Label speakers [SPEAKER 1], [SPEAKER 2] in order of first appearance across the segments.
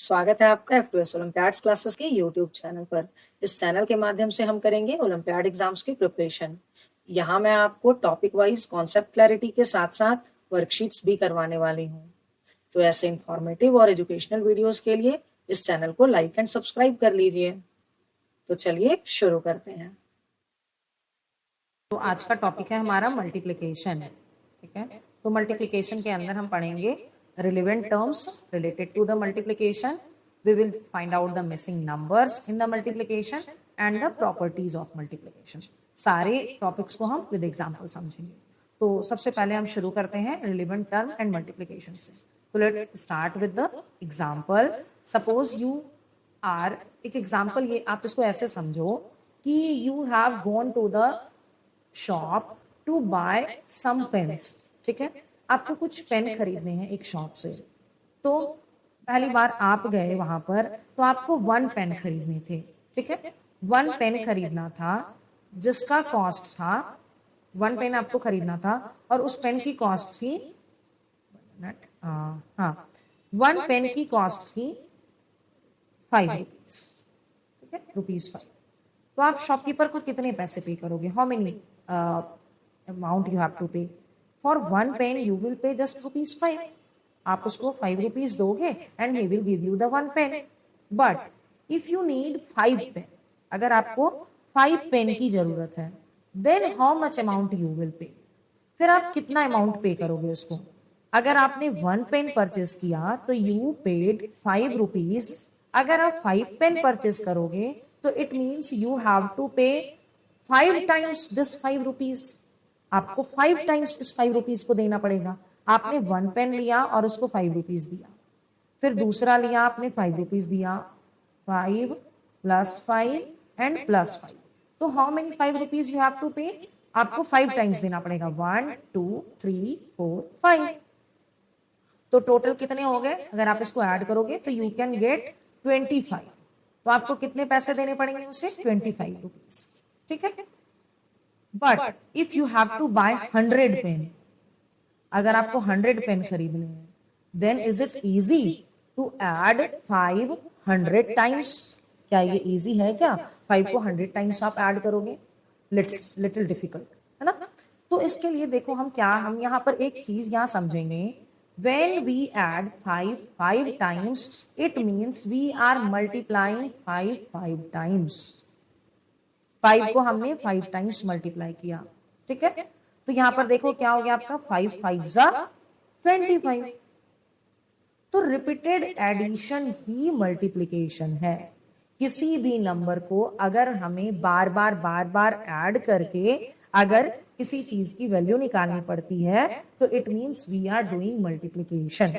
[SPEAKER 1] स्वागत है आपका F2S ओलंपियाड्स क्लासेस के यूट्यूब चैनल पर। इस चैनल के माध्यम से हम करेंगे ओलंपियाड एग्जाम्स की प्रिपरेशन। यहाँ मैं आपको टॉपिक वाइज कॉन्सेप्ट क्लैरिटी के साथ साथ वर्कशीट्स भी करवाने वाली हूँ। तो ऐसे इंफॉर्मेटिव और एजुकेशनल वीडियोस के लिए इस चैनल को लाइक एंड सब्सक्राइब कर लीजिए। तो चलिए शुरू करते हैं।
[SPEAKER 2] तो आज का टॉपिक है हमारा मल्टीप्लिकेशन। ठीक है, तो मल्टीप्लिकेशन के अंदर हम पढ़ेंगे relevant terms related to the multiplication. We will find out the missing numbers in the multiplication and the properties of multiplication. सारे टॉपिक्स को हम विद एग्जांपल समझेंगे। तो सबसे पहले हम शुरू करते हैं रिलेवेंट टर्म एंड मल्टीप्लिकेशन से। तो let start with the example. Suppose you are, एक एग्जांपल ये आप इसको ऐसे समझो कि you have gone to the shop to buy some pens. ठीक है, आपको कुछ पेन खरीदने हैं एक शॉप से। तो पहली बार आप गए वहां पर तो आपको 1 पेन खरीदने थे। ठीक है, 1 पेन खरीदना था जिसका कॉस्ट था 1 पेन आपको खरीदना था और उस पेन की कॉस्ट थी 1 पेन की कॉस्ट थी 5 रुपीज। ठीक है, ₹5। तो आप शॉपकीपर को कितने पैसे पे करोगे? How many amount you have to pay? For 1 pen you will pay just ₹5। आप उसको 5 रुपीज दोगे and he will give you the 1 pen. But if you need 5 pen, अगर आपको 5 पेन की जरूरत है, then how much amount you will pay? फिर आप कितना अमाउंट पे करोगे उसको? अगर आपने 1 पेन परचेस किया तो यू पेड 5 रुपीज। अगर आप 5 पेन परचेस करोगे तो it means you have to pay 5 times this 5 rupees. आपको 5 टाइम्स इस 5 रुपीज को देना पड़ेगा। आपने 1 पेन लिया और उसको 5 रुपीज दिया, फिर दूसरा लिया आपने 5 रुपीज दिया, 5 प्लस 5 एंड प्लस 5। तो how many 5 rupees you have to pay? आपको 5 टाइम्स देना पड़ेगा, 1 2 3 4 5। तो टोटल कितने हो गए? अगर आप इसको ऐड करोगे तो यू कैन गेट 25। तो आपको कितने पैसे देने पड़ेंगे उसे? 25 रुपीज। ठीक है, but if you have to buy 100 pen, अगर आपको 100 पेन खरीदने हैं, then is it easy to add 5 100 times? क्या ये इजी है क्या? 5 को 100 टाइम्स आप ऐड करोगे? लिट्स लिटिल डिफिकल्ट है ना। तो इसके लिए देखो हम यहाँ पर एक चीज यहाँ समझेंगे। when we add 5 times, it means we are multiplying 5 times। 5 को हमने 5 टाइम्स मल्टीप्लाई किया। ठीक है, तो यहां पर देखो क्या हो गया आपका, 5 5 जा 25। तो रिपीटेड एडिशन ही मल्टीप्लिकेशन है। किसी भी नंबर को अगर हमें बार बार ऐड करके अगर किसी चीज की वैल्यू निकालनी पड़ती है तो it means we are doing multiplication.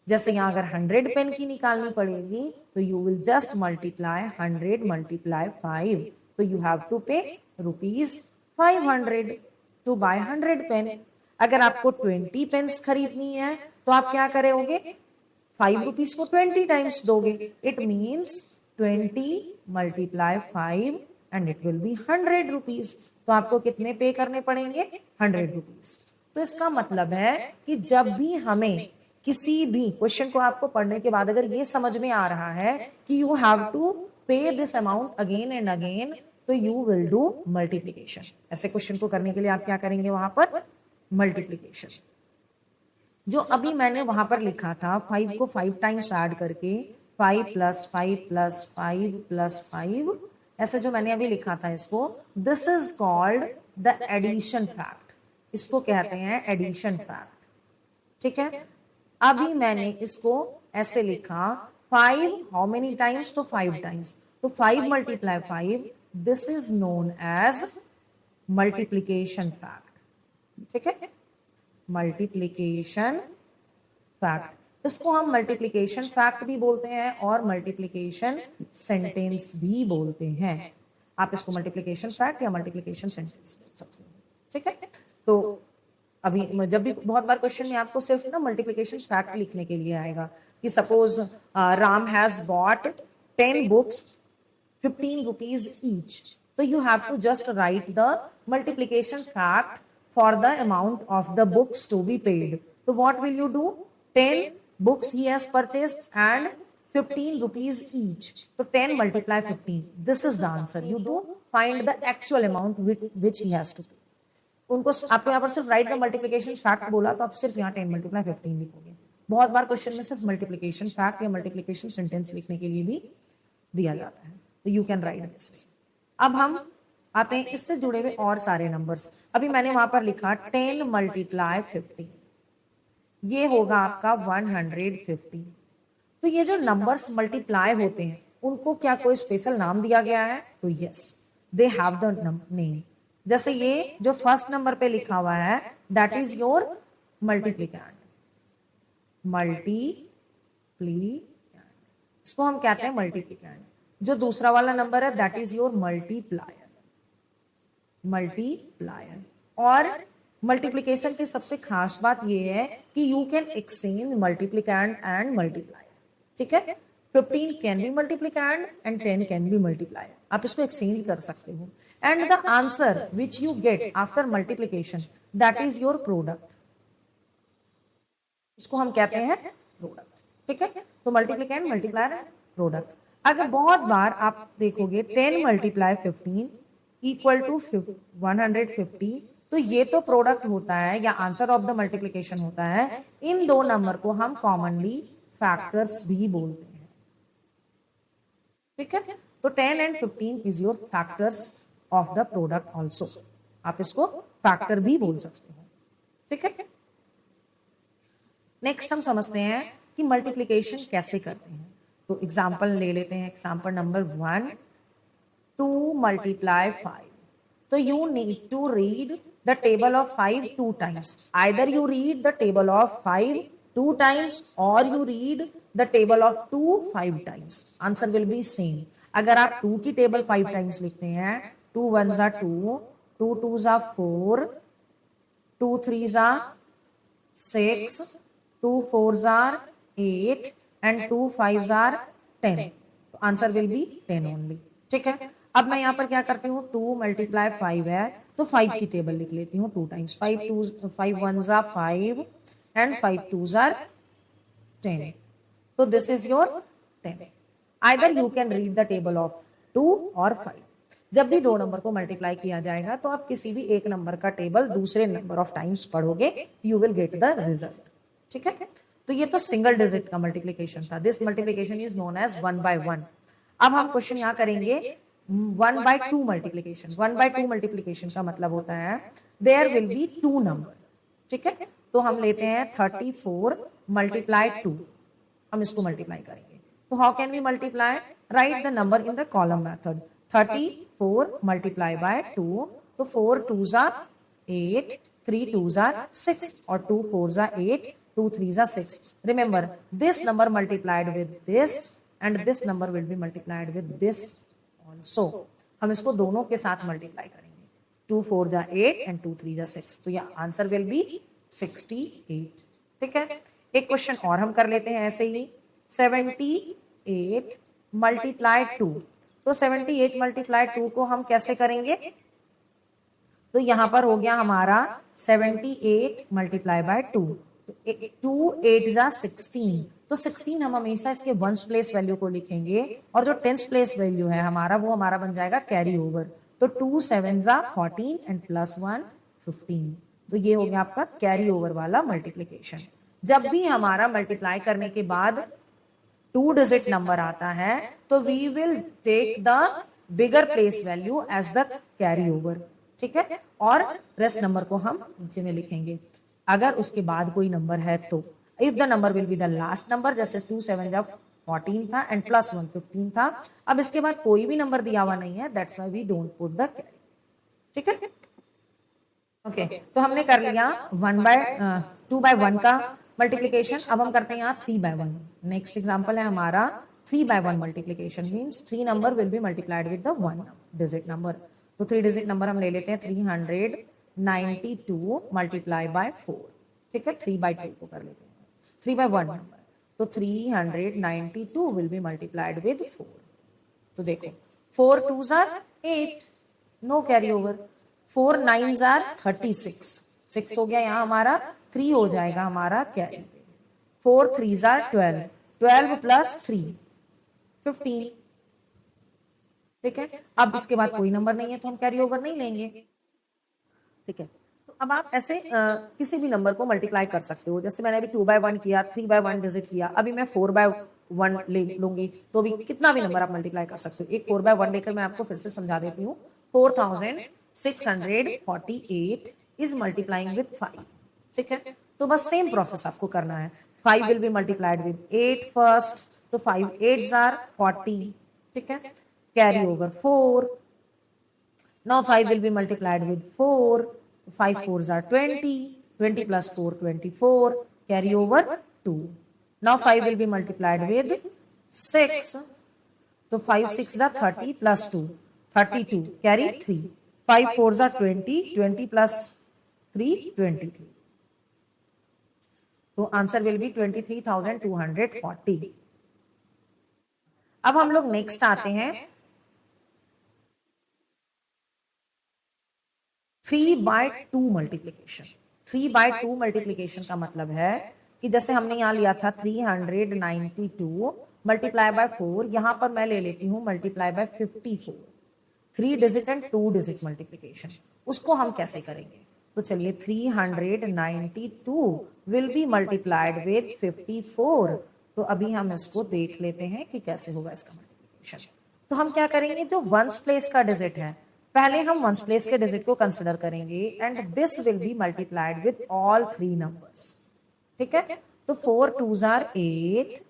[SPEAKER 2] जैसे यहाँ अगर 100 पेन की निकालनी पड़ेगी तो you will just multiply 100 multiply 5। तो यू हैव टू पे ₹500 टू बाय 100 पेन। अगर आपको 20 पेन्स खरीदनी है तो आप क्या करोगे? 5 रुपीज को 20 टाइम्स दोगे। It means 20 multiply 5 and it will be 100 rupees. तो आपको कितने पे करने पड़ेंगे? 100 रुपीज। तो इसका मतलब है कि जब भी हमें किसी भी क्वेश्चन को आपको पढ़ने के बाद अगर ये समझ में आ रहा है कि यू हैव टू पे this amount again and again, तो यू विल डू मल्टीप्लिकेशन। ऐसे क्वेश्चन को करने के लिए आप क्या करेंगे? वहां पर मल्टीप्लिकेशन। जो अभी मैंने वहां पर लिखा था 5 को 5 टाइम्स ऐड करके 5 प्लस 5 प्लस 5 प्लस 5, ऐसा जो मैंने अभी लिखा था इसको, this is called the addition fact. इसको कहते हैं एडिशन फैक्ट। ठीक है, अभी मैंने इसको ऐसे लिखा 5 हाउ मेनी टाइम्स? तो 5 टाइम्स। तो 5 multiply 5, this is known as multiplication fact. ठीक है, मल्टीप्लिकेशन फैक्ट। इसको हम मल्टीप्लिकेशन फैक्ट भी बोलते हैं और मल्टीप्लिकेशन सेंटेंस भी बोलते हैं। आप इसको मल्टीप्लिकेशन फैक्ट या मल्टीप्लिकेशन सेंटेंस बोल सकते हैं। ठीक है, तो अभी जब भी बहुत बार क्वेश्चन में आपको सिर्फ ना मल्टीप्लिकेशन फैक्ट लिखने के लिए आएगा कि suppose Ram has bought 10 books 15 rupees each. तो you have to just write the multiplication fact for the amount of the books to be paid. तो what will you do? 10 books he has purchased and 15 rupees each. So 10 multiply 15. This is the answer. You do find the actual amount which he has to pay. उनको आपको यहाँ पर सिर्फ right the multiplication fact बोला तो आप सिर्फ यहाँ 10 मल्टीप्लाई 15 लिखोगे। बहुत बार क्वेश्चन में सिर्फ मल्टीप्लिकेशन फैक्ट या मल्टीप्लिकेशन सेंटेंस लिखने के लिए भी दिया जाता है, तो यू कैन राइट दिस। अब हम आते हैं इससे जुड़े हुए और सारे नंबर्स। अभी मैंने वहां पर लिखा 10 मल्टीप्लाई 15, ये होगा आपका 150। तो ये जो नंबर्स मल्टीप्लाई होते हैं उनको क्या कोई स्पेशल नाम दिया गया है? तो yes, they have the name. जैसे ये जो फर्स्ट नंबर पे लिखा हुआ है दैट इज योर मल्टीप्लिकेंड, मल्टीप्लिकेंड, इसको हम कहते हैं मल्टीप्लिकेंड। जो दूसरा वाला नंबर है that is your multiplier, multiplier. और मल्टीप्लिकेशन की सबसे खास बात ये है कि you can exchange multiplicand and multiplier, ठीक है। 15 can be multiplicand and 10 can be multiplier, आप इसको एक्सचेंज कर सकते हो। And the answer which you get after multiplication that is your product, इसको हम कहते हैं प्रोडक्ट, ठीक है। तो मल्टीप्लिकेंड, मल्टीप्लायर, प्रोडक्ट। अगर बहुत बार आप देखोगे 10 मल्टीप्लाई 15 इक्वल टू 150, तो ये तो प्रोडक्ट होता है या आंसर ऑफ द मल्टीप्लिकेशन होता है। इन दो नंबर को हम कॉमनली फैक्टर्स भी बोलते हैं, ठीक है। तो 10 and 15 is your factors of the product also, आप इसको फैक्टर भी बोल सकते हो, ठीक है। नेक्स्ट हम समझते हैं कि मल्टीप्लिकेशन कैसे करते हैं। तो एग्जाम्पल ले लेते हैं। एग्जाम्पल नंबर 1, 2 मल्टीप्लाई 5। तो you need to read the table of 5 2 times. Either you read the table of 5 2 times or you read the table of 2 5 times. Answer will be same. अगर आप 2 की टेबल 5 टाइम्स लिखते हैं, 2 1s are 2, 2 2s are 4, 2 3s are 6, 2 4s are 8 and 2 5s are 10. तो answer will B 10 only, ठीक है। अब मैं यहाँ पर क्या करती हूँ, 2 मल्टीप्लाई 5 है तो 5 की टेबल लिख लेती हूँ 2 times. 5 1s are 5 and 5 2s are 10. तो this is your 10. Either you can read the table of 2 और 5। जब भी दो नंबर को मल्टीप्लाई किया जाएगा तो आप किसी भी एक नंबर का टेबल दूसरे नंबर ऑफ टाइम्स पढ़ोगे, you will get the result, ठीक है। तो ये तो सिंगल डिजिट का मल्टीप्लिकेशन था। This multiplication is known as 1 by 1। अब हम क्वेश्चन यहाँ करेंगे 1 by 2 मल्टीप्लिकेशन। 1 by 2 मल्टीप्लिकेशन का मतलब होता है देयर विल बी 2 नंबर, ठीक है। तो हम लेते हैं 34 मल्टीप्लाई 2, हम इसको मल्टीप्लाई करेंगे। तो how can we multiply? Write the number in the column method. 34 multiply by 2, तो 4 2s are 8, 3 2s are 6 और 2 4s are 8, 2 3s are 6. Remember, this number multiplied with this and this number will be multiplied with this also. हम इसको दोनों के साथ multiply करेंगे। 2 4s are 8 and 2 3s are 6. तो यह आंसर विल बी 68, ठीक है। एक क्वेश्चन और हम कर लेते हैं ऐसे ही। 78 मल्टीप्लाई 2। तो 78 मल्टीप्लाई 2 को हम कैसे करेंगे? तो यहां पर हो गया हमारा 78 मल्टीप्लाई बाय 2। तो 2 8s are 16। तो 16 हम हमेशा इसके वंस प्लेस वैल्यू को लिखेंगे और जो टेंस प्लेस वैल्यू है हमारा वो हमारा बन जाएगा कैरी ओवर। तो 2 7s are 14 एंड प्लस 1 15। तो ये हो गया आपका कैरी ओवर वाला मल्टीप्लीकेशन। जब भी हमारा मल्टीप्लाई करने के बाद 2 डिजिट नंबर आता है तो we will take the bigger place value as the carry over, ठीक है। और रेस्ट नंबर को हम नीचे में लिखेंगे। अगर उसके बाद कोई नंबर है तो if the number will be the last number, जैसे 2 7 जब 14 था एंड प्लस 1 15 था। अब इसके बाद कोई भी नंबर दिया हुआ नहीं है, that's why we don't put the carry, ठीक है। ओके, तो हमने कर लिया 2 by 1 का मल्टीप्लीकेशन। अब हम करते हैं यहाँ 3 by 1। नेक्स्ट एग्जांपल है हमारा 3 by 1 multiplication. Means 3 number will be multiplied with the 1 digit number. तो 3 डिजिट नंबर हम ले लेते हैं 392 मल्टीप्लाई बाय 4, ठीक है। 3 by 2 को कर लेते हैं 3 by 1 नंबर। तो 392 विल बी मल्टीप्लाइड विद 4। तो देखो 4 2s are 8, no carry over. 4 9s are 36, 6 हो गया यहाँ हमारा, 3 हो जाएगा हमारा कैरी। 4 3s are 12, 12 plus 3 15। ठीक है, अब इसके बाद कोई नंबर नहीं है तो हम कैरी ओवर नहीं लेंगे। ठीक है, तो अब आप ऐसे किसी भी नंबर को मल्टीप्लाई कर सकते हो। जैसे मैंने अभी 2/1 किया, 3/1 डिजिट किया, अभी मैं 4/1 ले लूंगी तो भी कितना भी नंबर आप मल्टीप्लाई कर सकते हो। एक 4/1 लेकर मैं आपको फिर से समझा देती हूँ। 4648 इज मल्टीप्लाइंग विद 5। ठीक है, तो बस सेम प्रोसेस आपको करना है। 5 will be multiplied with 8 first, तो 5 8s आर 40। ठीक है, carry over 4। Now 5 will be multiplied with 4. 5 4s are 20. 20 plus 4, 24. Carry over 2. Now 5 will be multiplied with 6. So 5 6 are 30 plus 2. 32. Carry 3. 5 4s are 20. 20 plus 3, 23. So answer will be 23,240. अब हम लोग next आते हैं 3/2 multiplication. 3/2 multiplication का मतलब है कि जैसे हमने यहाँ लिया था 392 मल्टीप्लाई बाय 4, यहां पर मैं ले लेती हूँ multiply by 54। 3 digit and 2 digit multiplication, उसको हम कैसे करेंगे? तो चलिए 392 विल बी मल्टीप्लाइड विद 54। तो अभी हम इसको देख लेते हैं कि कैसे होगा इसका मल्टीप्लीकेशन। तो हम क्या करेंगे, जो वंस प्लेस का डिजिट है पहले हम वंस प्लेस के डिजिट को कंसिडर करेंगे and this will B multiplied with all 3 numbers. ठीक है, तो 4 2s are 8,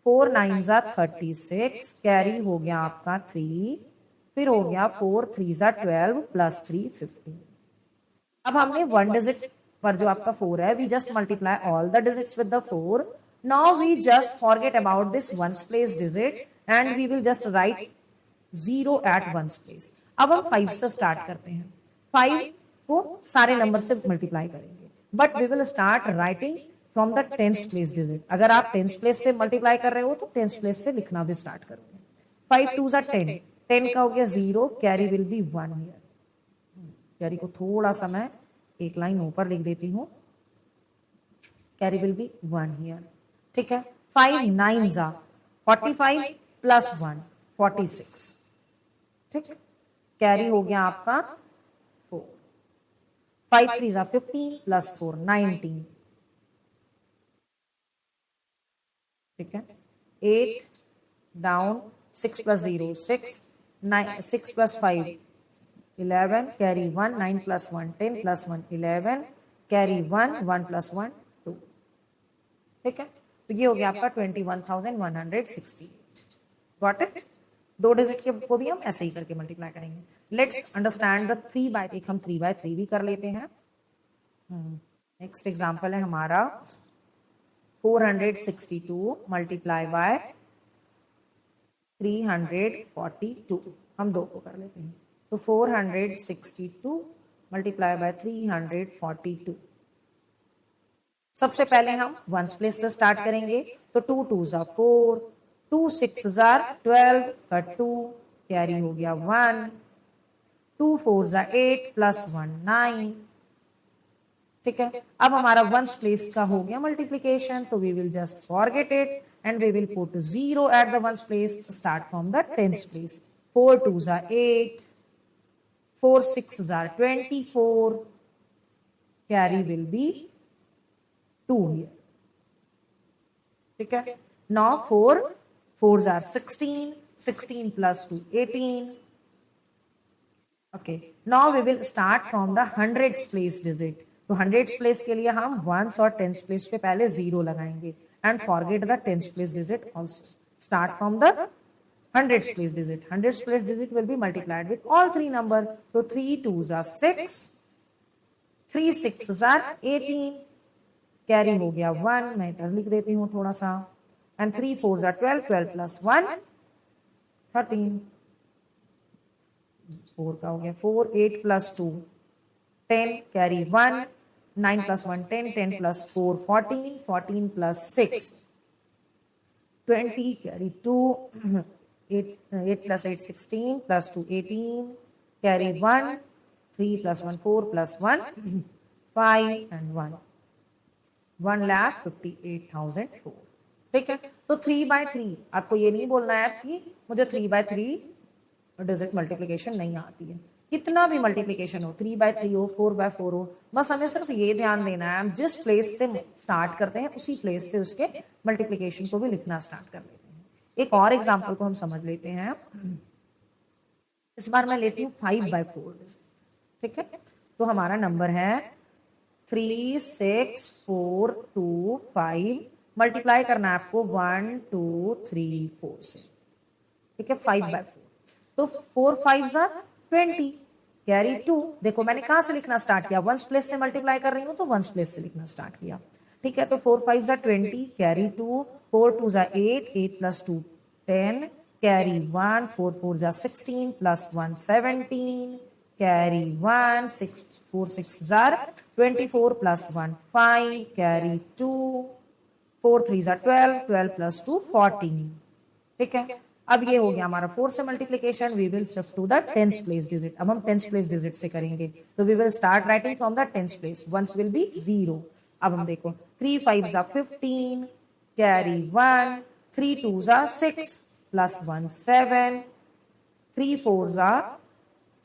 [SPEAKER 2] 4 9s are 36, carry हो गया आपका 3, फिर हो गया 4 3s आर 12 प्लस 3 15। अब हमने 1 डिजिट पर जो आपका 4 है, we just multiply all the digits with the 4। Now we just forget about this ones place digit and we will just write 0 at ones place. अब हम 5 से स्टार्ट करते हैं। 5 को सारे नंबर से मल्टीप्लाई करेंगे, but we will start writing from the 10th place digit. अगर आप 10th प्लेस से मल्टीप्लाई कर रहे हो तो 10th प्लेस से लिखना भी स्टार्ट करोगे। 5 2s आर 10, 10 का हो गया 0, carry will B 1 here. Carry को थोड़ा सा मैं एक लाइन ऊपर लिख देती हूँ, कैरी विल बी 1 हियर। ठीक है, 5 9s आर 45 प्लस 1 46। ठीक, कैरी हो गया आपका 4। 5 3s आर 15 प्लस 4 19। ठीक है, 8 down, 6 plus 0 6, 9 6 plus 5 11, carry 1, 9 plus 1 10 plus 1 11, carry 1 1 plus 1 2। ठीक है, तो ये हो गया आपका 21,168। Got it? 2 डिजिट के को भी हम ऐसे ही करके मल्टीप्लाई करेंगे। लेट्स अंडरस्टैंड द 3/3, हम 3/3 भी कर लेते हैं। नेक्स्ट एग्जांपल है हमारा 462 मल्टीप्लाई बाय 342। हम 2 को कर लेते हैं, तो 462 मल्टीप्लाई बाय 342। सबसे पहले हम वंस प्लेस से स्टार्ट करेंगे, तो 2 2s are 4, 2 6s are 12, cut 2, carry हो गया 1, 2 4s आर 8 प्लस 1 9। ठीक है, अब हमारा वंस प्लेस का हो गया मल्टीप्लीकेशन, तो we will just forget it and we will put 0 at the ones place, start from the 10th place. 4 2s are 8, 4 6s are 24, carry will be 2 here. ठीक है, now 4 4s are 16, 16 plus 2 18। okay, now we will start from the hundreds place digit। तो hundreds place के लिए हम ones और tens place पे पहले 0 लगाएंगे and forget the tens place digit also। start from the hundreds place digit। hundreds place digit will be multiplied with all 3 number। तो 3 2s are 6, 3 6s are 18, carry हो गया 1, मैं इधर लिख देती हूँ थोड़ा सा, एंड 3 4s आर 12, 12 प्लस 1 13। 4 का हो गया 4, 8 plus 2 10, carry 1, 9 plus 1 10, 10 plus 4 14, 14 plus 6 20, carry 2, 8 plus 8 16 plus 2 18, carry 1, 3 plus 1 4 plus 1 5 and 1, 1,58,004। ठीक है। तो 3/3 आपको ये नहीं बोलना है कि मुझे 3/3 डिजिट मल्टीप्लीकेशन नहीं आती है। कितना भी मल्टीप्लीकेशन हो, 3/3 हो, 4/4 हो, बस हमें सिर्फ ये ध्यान देना है हम जिस प्लेस से स्टार्ट करते हैं उसी प्लेस से उसके मल्टीप्लीकेशन को भी लिखना स्टार्ट कर लेते हैं। एक और एग्जाम्पल को हम समझ लेते हैं। इस बार मैं लेती हूँ 5/4, ठीक है। तो हमारा नंबर है 3, 6, 4, 2, 5, मल्टीप्लाई करना है आपको 1, 2, 3, 4 से, ठीक है। 5/4, तो 4 5 20, कैरी 2। देखो मैंने कहां से लिखना स्टार्ट किया, वंस प्लेस से मल्टीप्लाई कर रही हूँ तो वंस प्लेस से लिखना स्टार्ट किया, ठीक है। तो 4 5 20, कैरी 2, 4 2 8, 8 + 2 10, कैरी 1, 4 4 16 +1 17, कैरी 1, 6 4 6 24 +1 5, कैरी 2, 4 3 12, 12 + 2 14, ठीक है। अब ये हो गया हमारा 4 से multiplication, we will shift to the tens place digit. अब हम टेंस प्लेस डिजिट से करेंगे, तो we will start writing from the tens place, ones will be 0। अब हम देखो 3 5 15, कैरी 1, 3 2 6 +1 7, 3 4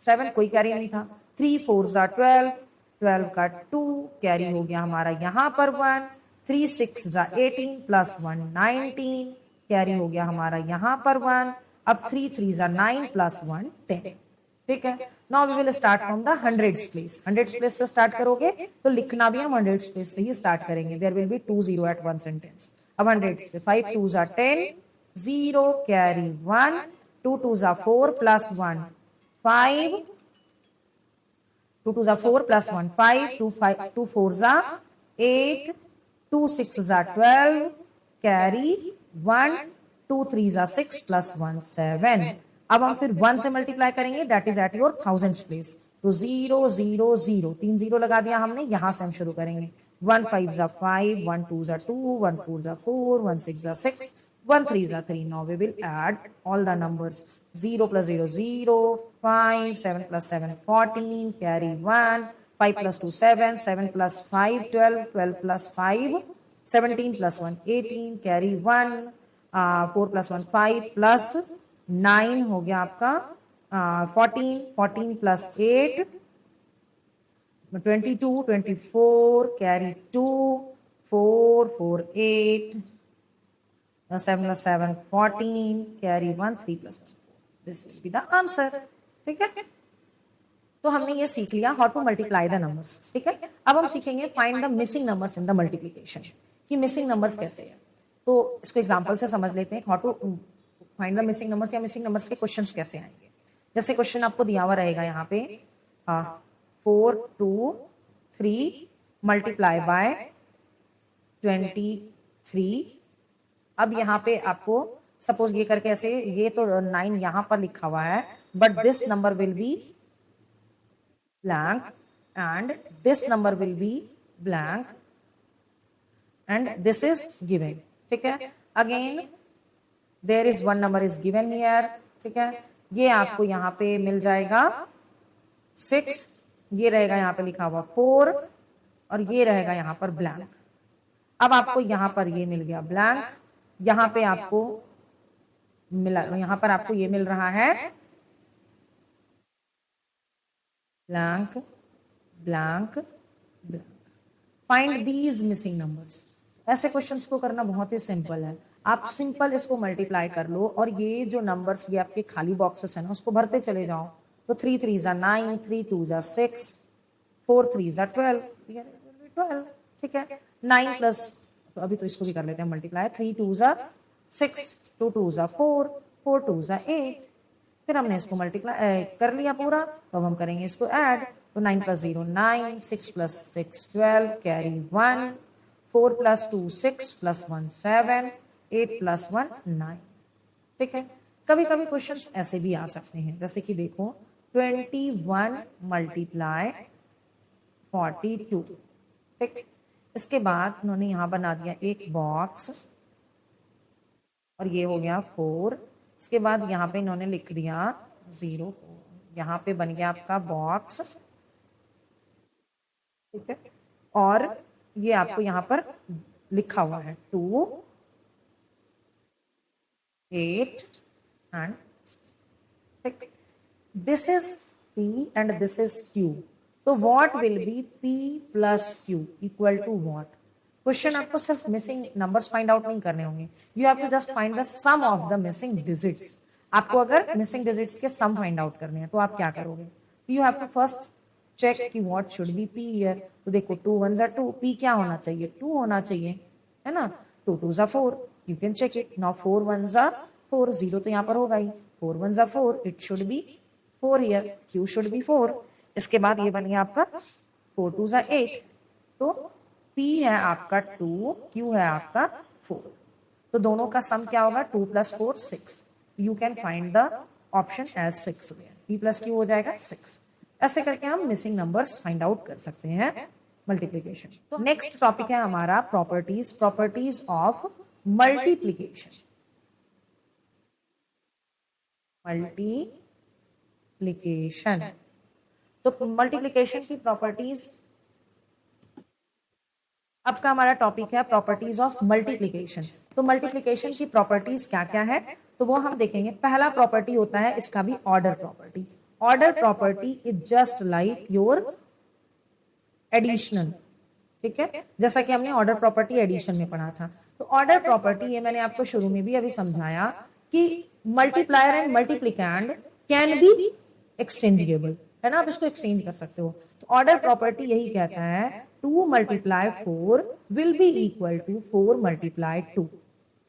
[SPEAKER 2] 7, कोई कैरी नहीं था, 3 4 12, 12 का 2, कैरी हो गया हमारा यहाँ पर 1, 3 6 18 +1 19, कैरी हो गया हमारा यहाँ पर 1। अब 3 3 9 +1 10, ठीक है। Now we will start from the hundreds place. Hundreds place से स्टार्ट करोगे तो लिखना भी हम हंड्रेड्स प्लेस से ही स्टार्ट करेंगे। There will be 2 0 at one sentence. अब 100 से 5 2 10, 0, कैरी 1, 2 2 4 +1 5, 2 2 4 +1 5, 2 4 8, 2 6 12, कैरी 1, 2 3 6 +1 7। अब हम फिर 1 से मल्टीप्लाई करेंगे, that is at your thousands place. तो 0 0 0, 3 0 लगा दिया हमने, यहां से हम शुरू करेंगे। 1 5 5, 1 2 2, 1 4 4, 1 6 6, 1 3 3। Now we will add all the numbers. 0 + 0 0, 5, 7 + 7 14, carry 1, 5 + 2 7, 7 + 5 12, 12 + 5 17 + 1 18, carry 1, 4 + 1 5 + 9 हो गया आपका 14, 14 + 8 22, 24, carry 2, 4 4 8, 7 + 7 14, carry 1 3 + 1 4। This will be the answer, ठीक है। तो हमने ये सीख लिया how to multiply the numbers, ठीक है। अब हम सीखेंगे find the missing numbers in the multiplication, कि मिसिंग नंबर्स कैसे है। तो इसको एग्जांपल से समझ लेते हैं, how to find the missing numbers या मिसिंग नंबर्स के क्वेश्चंस कैसे आएंगे। जैसे क्वेश्चन आपको दिया हुआ रहेगा यहाँ पे 4 2 3 मल्टीप्लाई बाय 23। अब यहाँ पे आपको सपोज ये करके ऐसे, ये तो 9 यहाँ पर लिखा हुआ है, but this number will be blank and this number will be blank and this is given, ठीक है। Again there is one number is given here, ठीक है। ये आपको यहाँ पे मिल जाएगा 6, ये रहेगा यहाँ पे लिखा हुआ 4 और ये रहेगा यहाँ पर ब्लैंक। अब आपको यहाँ पर ये मिल गया ब्लैंक, यहाँ पे आपको मिला, यहाँ पर आपको ये मिल रहा है blank blank blank. Find these missing numbers. ऐसे क्वेश्चंस को करना बहुत ही सिंपल है, आप सिंपल इसको मल्टीप्लाई कर लो और ये जो नंबर्स ये आपके खाली बॉक्सेस है ना उसको भरते चले जाओ। तो 3 3 9, 3 2 6, 4 3 12, 12, ठीक है। 9 प्लस, तो अभी तो इसको भी कर लेते हैं मल्टीप्लाई, 3 2 6, 2 2 4, 4 2 8। फिर हमने इसको मल्टीप्लाई कर लिया पूरा, तो अब हम करेंगे इसको ऐड। तो 9 + 0 9, 6 + 6 12, कैरी 1, 4 + 2 6 + 1 7, 8 + 1 9, ठीक है। कभी कभी क्वेश्चंस ऐसे भी आ सकते हैं, जैसे कि देखो 21 मल्टीप्लाई 42, ठीक। इसके बाद उन्होंने यहाँ बना दिया एक बॉक्स और ये हो गया 4। इसके बाद यहाँ पे इन्होंने लिख दिया 0, यहाँ पे बन गया आपका बॉक्स, ठीक है। और ये आपको यहाँ पर लिखा हुआ है 2 8 and 6. This is P and this is Q. So what will be P plus Q equal to what? Question आपको सिर्फ मिसिंग नंबर्स फाइंड आउट नहीं करने होंगे, you have to just find the sum of the missing digits. आपको अगर missing digits के sum find out करने हैं तो आप क्या करोगे? You have to first check कि what should be P here. तो देखो 2 1 जा 2, पी क्या होना चाहिए? 2 होना चाहिए, है ना. 2 2 जा 4, you can check it. Now 4 1 जा 4, 0 तो यहाँ पर होगा ही. 4 1 जा 4, it should be 4 here. Q should be 4. इसके बाद ये बन गया आपका 4 2 जा 8. तो P है आपका 2, Q है आपका 4. तो दोनों का सम क्या होगा? 2 + 4 6. You can find the option as 6. P + Q हो जाएगा 6. ऐसे करके हम मिसिंग नंबर्स फाइंड आउट कर सकते हैं मल्टीप्लिकेशन. तो नेक्स्ट टॉपिक है हमारा प्रॉपर्टीज ऑफ मल्टीप्लिकेशन. मल्टीप्लिकेशन, तो मल्टीप्लिकेशन की प्रॉपर्टीज. अब का हमारा टॉपिक है प्रॉपर्टीज ऑफ मल्टीप्लिकेशन. तो मल्टीप्लिकेशन की प्रॉपर्टीज क्या क्या है तो वो हम देखेंगे. पहला प्रॉपर्टी होता है इसका भी order property. Order property is just like your additional. ठीक है, जैसा कि हमने ऑर्डर प्रॉपर्टी एडिशन में पढ़ा था. तो ऑर्डर प्रॉपर्टी, ये मैंने आपको शुरू में भी अभी समझाया कि multiplier and multiplicand can be exchangeable, है ना. आप इसको एक्सचेंज कर सकते हो. तो ऑर्डर प्रॉपर्टी यही कहता है 2 × 4 विल बी इक्वल टू 4 × 2.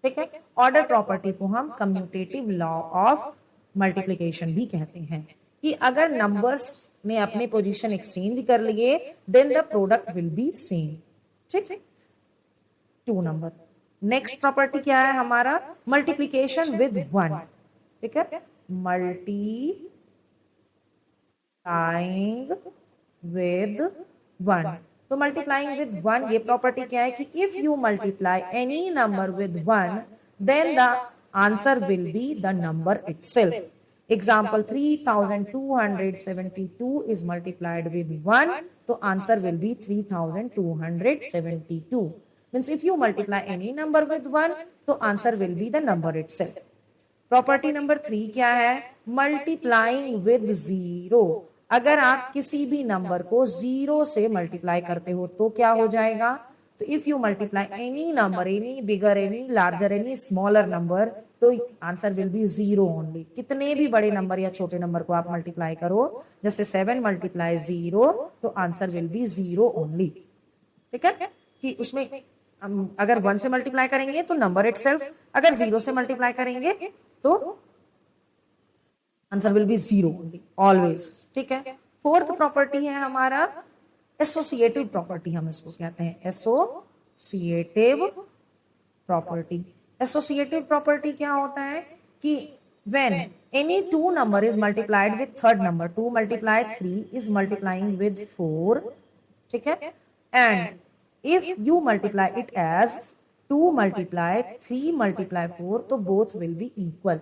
[SPEAKER 2] ठीक है, ऑर्डर प्रॉपर्टी को हम कम्यूटेटिव लॉ ऑफ मल्टीप्लिकेशन भी कहते हैं कि अगर नंबर्स ने अपने पोजीशन एक्सचेंज कर लिए then the product will be same. ठीक है, 2 नंबर. नेक्स्ट प्रॉपर्टी क्या है हमारा? Multiplication with 1. ठीक है, मल्टीप्लाइंग विद 1. तो मल्टीप्लाइंग विद 1 ये प्रॉपर्टी क्या है कि if you multiply any number with 1 then the answer will be the number itself. Example 3272 is multiplied with 1 तो answer will be 3272. Means if you multiply any number with 1 तो answer will be the number itself. Property number 3 क्या है? Multiplying with 0. अगर आप किसी भी number को 0 से मल्टीप्लाई करते हो तो क्या हो जाएगा? तो if you multiply any number, any bigger, any larger, any smaller number तो आंसर विल बी 0 ओनली. कितने भी बड़े नंबर या छोटे नंबर को आप मल्टीप्लाई करो, जैसे 7 × 0 तो आंसर विल बी 0 ओनली. ठीक है, कि उसमें अगर 1 से मल्टीप्लाई करेंगे तो नंबर इटसेल्फ, अगर 0 से मल्टीप्लाई करेंगे तो answer will be 0 only always. ठीक है, फोर्थ प्रॉपर्टी है हमारा एसोसिएटिव प्रॉपर्टी. हम इसको कहते हैं एसोसिएटिव प्रॉपर्टी. एसोसिएटिव प्रॉपर्टी क्या होता है कि when any two number is multiplied with third number, 2 × 3 is multiplying with 4. ठीक है, and if you multiply it as 2 × 3 × 4 तो both will be equal.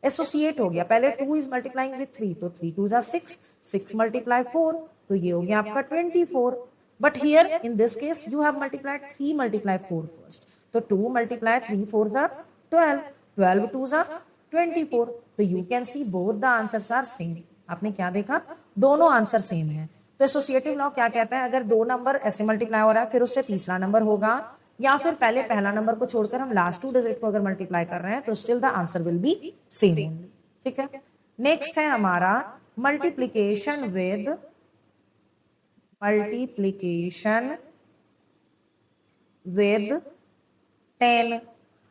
[SPEAKER 2] Associate हो गया. पहले 2 is multiplying with 3 तो 3 2 जा 6, 6 × 4 तो ये हो गया आपका 24. But here in this case you have multiplied 3 × 4 first. तो 2 × 3 4 जा 12, 12 2 जा 24. तो you can see both the answers are same. आपने क्या देखा? दोनों आंसर सेम है. तो एसोसिएटिव लॉ क्या कहता है? अगर 2 नंबर ऐसे मल्टीप्लाई हो रहा है फिर उससे तीसरा नंबर होगा, या फिर पहले पहला नंबर को छोड़कर हम लास्ट 2 डिजिट को अगर मल्टीप्लाई कर रहे हैं तो still the answer will be same only. ठीक है, नेक्स्ट है हमारा multiplication with 10,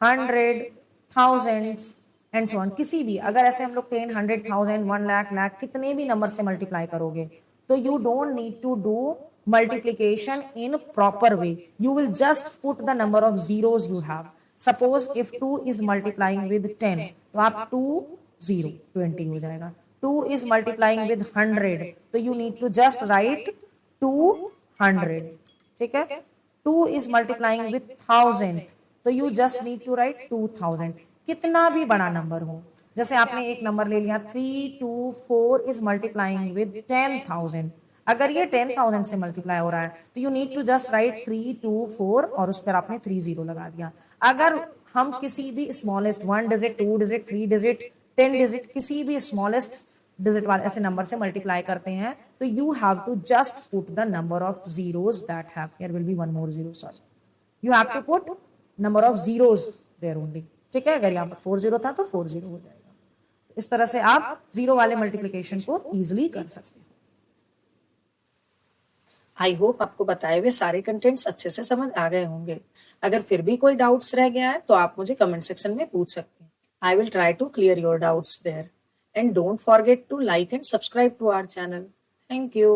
[SPEAKER 2] 100, thousands and so on. किसी भी अगर ऐसे हम लोग 10, 100, 1000, 1 लाख कितने भी नंबर से मल्टीप्लाई करोगे तो you don't need to do multiplication in proper way. You will just put the number of zeros you have. Suppose if 2 is multiplying with 10 तो आप 2 0 20 हो जाएगा. 2 is multiplying with 100 तो you need to just write 200. ठीक है, 2 is multiplying with 1000 तो you just need to write 2000. कितना भी बड़ा नंबर हो, जैसे आपने एक नंबर ले लिया 324 is multiplying with 10,000. अगर ये 10,000 से मल्टीप्लाई हो रहा है तो you need to just write 324 और उस पर आपने 30 लगा दिया. अगर हम किसी भी smallest 1 digit 2 digit 3 digit 10 digit किसी भी स्मॉलेस्ट डिजिट वाले ऐसे नंबर से मल्टीप्लाई करते हैं तो you have to just put the number of zeros that have here will be one more zero sorry you have to put number of zeros there only ठीक है अगर यहाँ पर 40 था तो 40 हो जाएगा इस तरह से आप जीरो वाले मल्टीप्लिकेशन को इजिली कर सकते हो
[SPEAKER 1] आई होप आपको बताए हुए सारे कंटेंट्स अच्छे से समझ आ गए होंगे अगर फिर भी कोई डाउट्स रह गया है तो आप मुझे कमेंट सेक्शन में पूछ सकते हैं I will try to clear your doubts there and don't forget to like and subscribe to our channel thank you